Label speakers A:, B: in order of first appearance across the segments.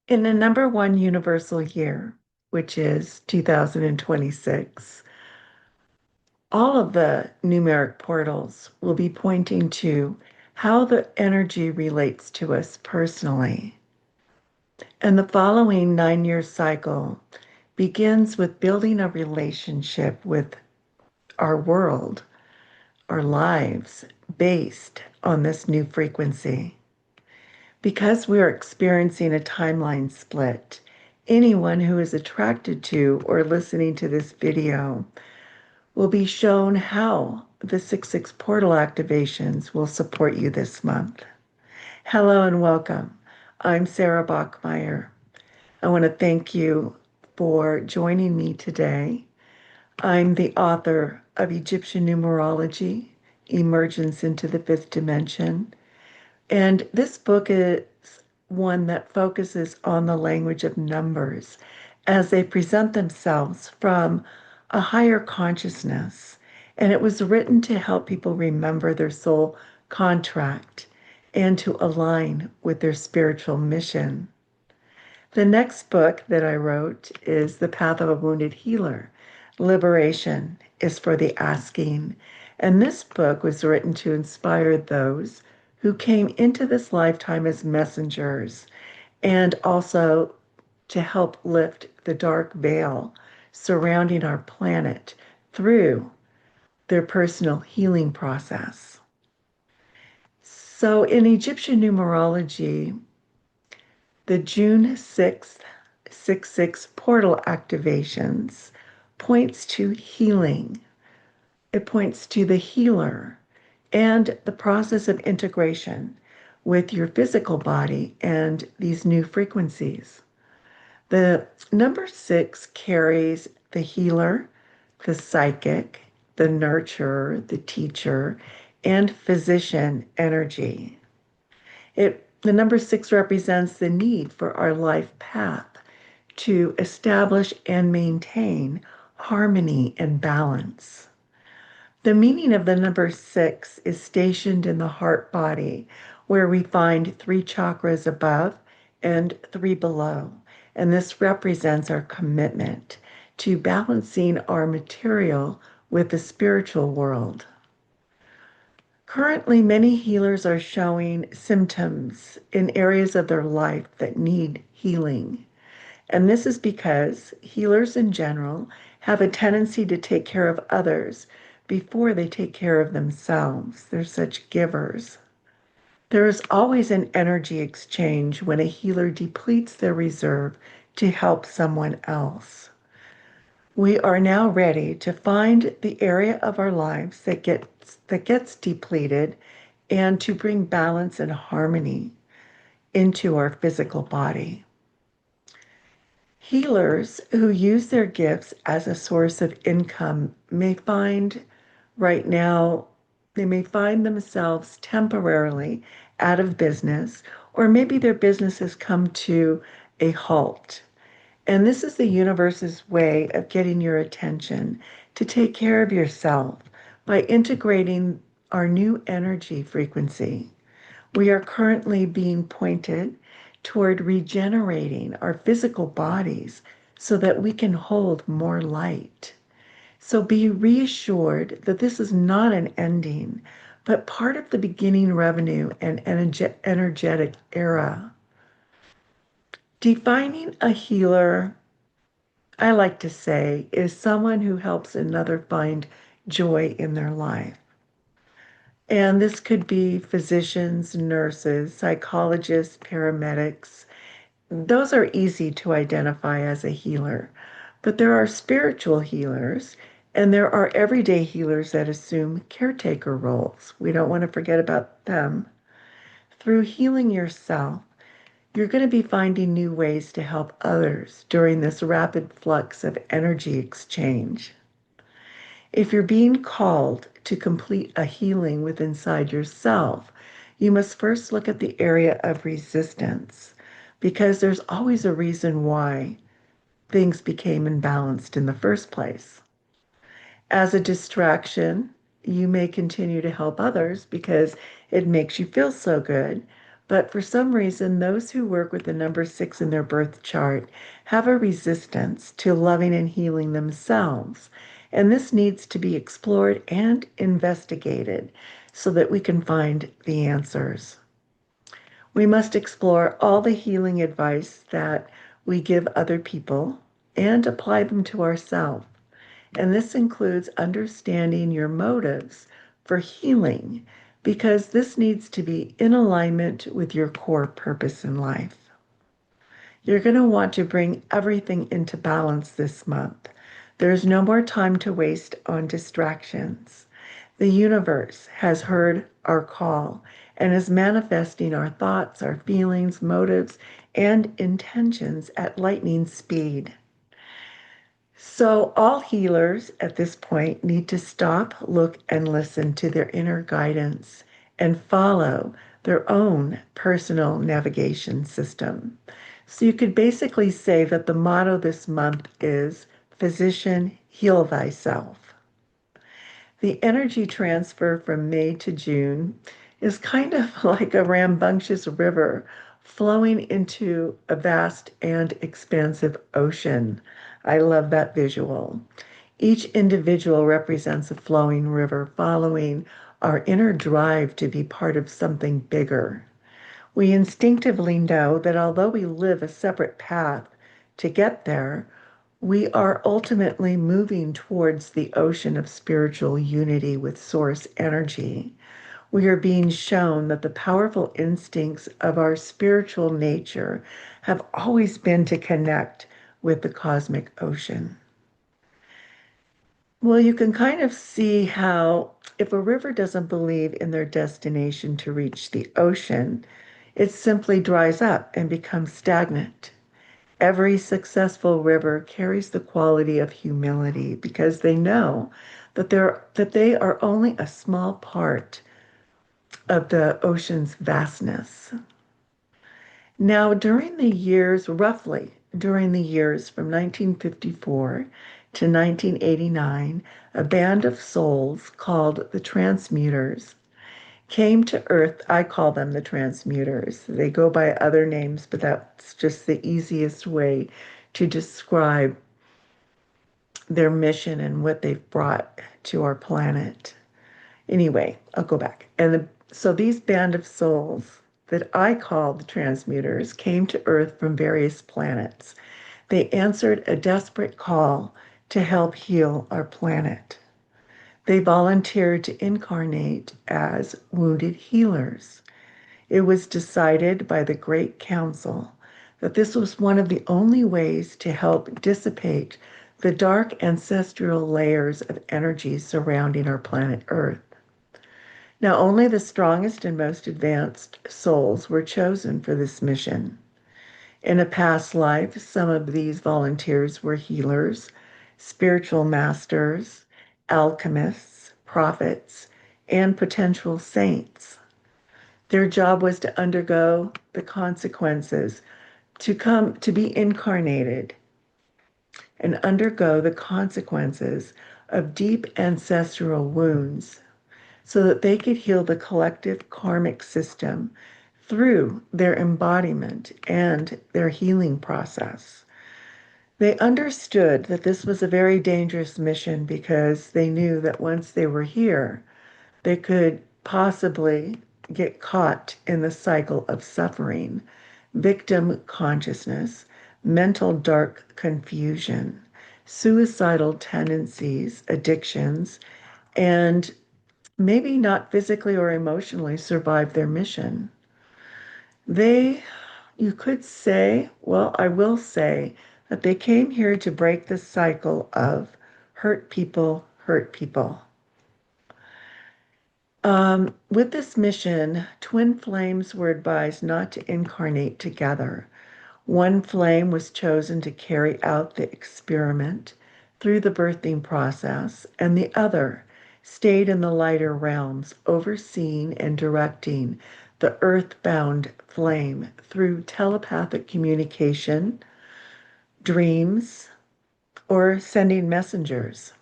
A: In the number one universal year, which is 2026, all of the numeric portals will be pointing to how the energy relates to us personally. And the following 9 year cycle begins with building a relationship with our world, our lives, based on this new frequency. Because we are experiencing a timeline split, anyone who is attracted to or listening to this video will be shown how the 6/6 portal activations will support you this month. Hello and welcome. I'm Sara Bachmeier. I want to thank you for joining me today. I'm the author of Egyptian Numerology, Emergence into the Fifth Dimension. And this book is one that focuses on the language of numbers as they present themselves from a higher consciousness. And it was written to help people remember their soul contract and to align with their spiritual mission. The next book that I wrote is The Path of a Wounded Healer. Liberation is for the asking. And this book was written to inspire those who came into this lifetime as messengers and also to help lift the dark veil surrounding our planet through their personal healing process. So in Egyptian numerology, the June 6th 6/6 portal activations points to healing. It points to the healer and the process of integration with your physical body and these new frequencies. The number 6 carries the healer, the psychic, the nurturer, the teacher, and physician energy. The number 6 represents the need for our life path to establish and maintain harmony and balance. The meaning of the number 6 is stationed in the heart body, where we find 3 chakras above and 3 below. And this represents our commitment to balancing our material with the spiritual world. Currently, many healers are showing symptoms in areas of their life that need healing. And this is because healers in general have a tendency to take care of others before they take care of themselves. They're such givers. There is always an energy exchange when a healer depletes their reserve to help someone else. We are now ready to find the area of our lives that gets depleted and to bring balance and harmony into our physical body. Healers who use their gifts as a source of income may find right now, they may find themselves temporarily out of business, or maybe their business has come to a halt. And this is the universe's way of getting your attention to take care of yourself by integrating our new energy frequency. We are currently being pointed toward regenerating our physical bodies so that we can hold more light. So be reassured that this is not an ending, but part of the beginning revenue and energetic era. Defining a healer, I like to say, is someone who helps another find joy in their life. And this could be physicians, nurses, psychologists, paramedics. Those are easy to identify as a healer. But there are spiritual healers, and there are everyday healers that assume caretaker roles. We don't want to forget about them. Through healing yourself, you're going to be finding new ways to help others during this rapid flux of energy exchange. If you're being called to complete a healing within inside yourself, you must first look at the area of resistance, because there's always a reason why things became imbalanced in the first place. As a distraction, you may continue to help others because it makes you feel so good, But for some reason, those who work with the number 6 in their birth chart have a resistance to loving and healing themselves. And this needs to be explored and investigated so that we can find the answers. We must explore all the healing advice that we give other people and apply them to ourselves. And this includes understanding your motives for healing, because this needs to be in alignment with your core purpose in life. You're going to want to bring everything into balance this month. There's no more time to waste on distractions. The universe has heard our call and is manifesting our thoughts, our feelings, motives, and intentions at lightning speed. So, all healers at this point need to stop, look, and listen to their inner guidance and follow their own personal navigation system. So, you could basically say that the motto this month is Physician, heal thyself. The energy transfer from May to June is kind of like a rambunctious river flowing into a vast and expansive ocean. I love that visual. Each individual represents a flowing river following our inner drive to be part of something bigger. We instinctively know that although we live a separate path to get there, we are ultimately moving towards the ocean of spiritual unity with source energy. We are being shown that the powerful instincts of our spiritual nature have always been to connect with the cosmic ocean. Well, you can kind of see how if a river doesn't believe in their destination to reach the ocean, it simply dries up and becomes stagnant. Every successful river carries the quality of humility because they know that they are only a small part of the ocean's vastness. Now, roughly during the years from 1954 to 1989, a band of souls called the transmuters came to Earth. I call them the transmuters. They go by other names, but that's just the easiest way to describe their mission and what they've brought to our planet. Anyway, I'll go back. So these band of souls that I call the transmuters came to Earth from various planets. They answered a desperate call to help heal our planet. They volunteered to incarnate as wounded healers. It was decided by the Great Council that this was one of the only ways to help dissipate the dark ancestral layers of energy surrounding our planet Earth. Now, only the strongest and most advanced souls were chosen for this mission. In a past life, some of these volunteers were healers, spiritual masters, alchemists, prophets, and potential saints. Their job was to undergo the consequences, to be incarnated and undergo the consequences of deep ancestral wounds so that they could heal the collective karmic system through their embodiment and their healing process. They understood that this was a very dangerous mission because they knew that once they were here, they could possibly get caught in the cycle of suffering, victim consciousness, mental dark confusion, suicidal tendencies, addictions, and maybe not physically or emotionally survive their mission. They, you could say, well, I will say that they came here to break the cycle of hurt people, hurt people. With this mission, twin flames were advised not to incarnate together. One flame was chosen to carry out the experiment through the birthing process, and the other stayed in the lighter realms, overseeing and directing the earthbound flame through telepathic communication, dreams, or sending messengers.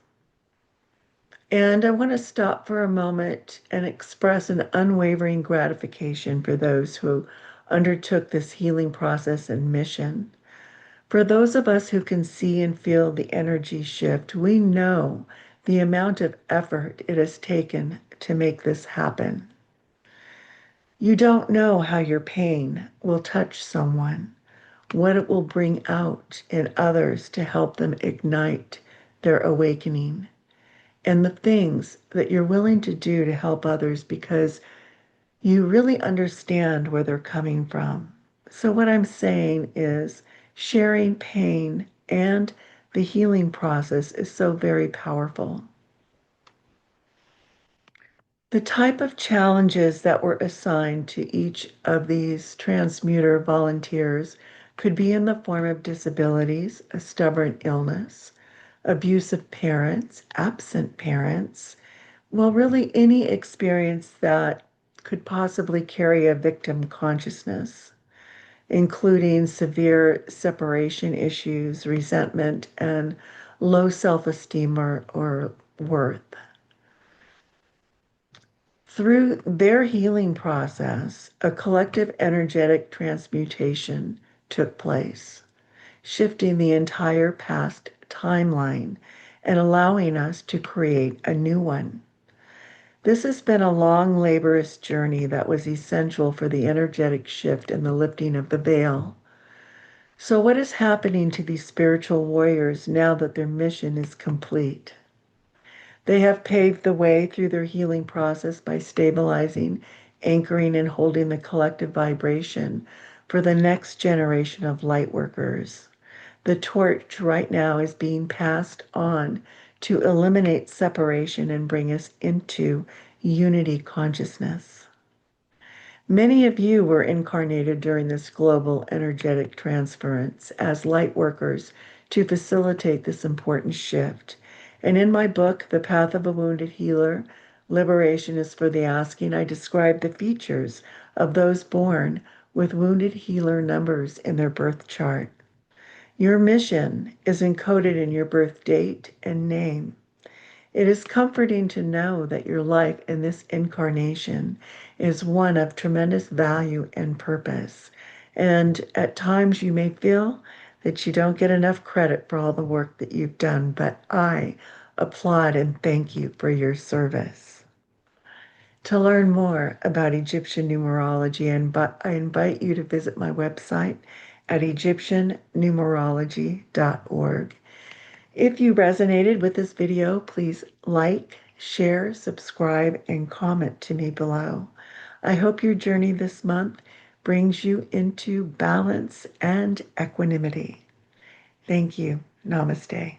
A: And I want to stop for a moment and express an unwavering gratification for those who undertook this healing process and mission. For those of us who can see and feel the energy shift, we know the amount of effort it has taken to make this happen. You don't know how your pain will touch someone, what it will bring out in others to help them ignite their awakening, and the things that you're willing to do to help others because you really understand where they're coming from. So, what I'm saying is sharing pain and the healing process is so very powerful. The type of challenges that were assigned to each of these transmuter volunteers could be in the form of disabilities, a stubborn illness, abusive parents, absent parents, well, really any experience that could possibly carry a victim consciousness, including severe separation issues, resentment, and low self-esteem or worth. Through their healing process, a collective energetic transmutation took place, shifting the entire past timeline and allowing us to create a new one. This has been a long, laborious journey that was essential for the energetic shift and the lifting of the veil. So, what is happening to these spiritual warriors now that their mission is complete? They have paved the way through their healing process by stabilizing, anchoring, and holding the collective vibration for the next generation of light workers. The torch right now is being passed on to eliminate separation and bring us into unity consciousness. Many of you were incarnated during this global energetic transference as light workers to facilitate this important shift. And in my book, The Path of a Wounded Healer, Liberation is for the Asking, I describe the features of those born with wounded healer numbers in their birth chart. Your mission is encoded in your birth date and name. It is comforting to know that your life in this incarnation is one of tremendous value and purpose. And at times you may feel that you don't get enough credit for all the work that you've done, but I applaud and thank you for your service. To learn more about Egyptian numerology, I invite you to visit my website at egyptiannumerology.org. If you resonated with this video, please like, share, subscribe, and comment to me below. I hope your journey this month brings you into balance and equanimity. Thank you. Namaste.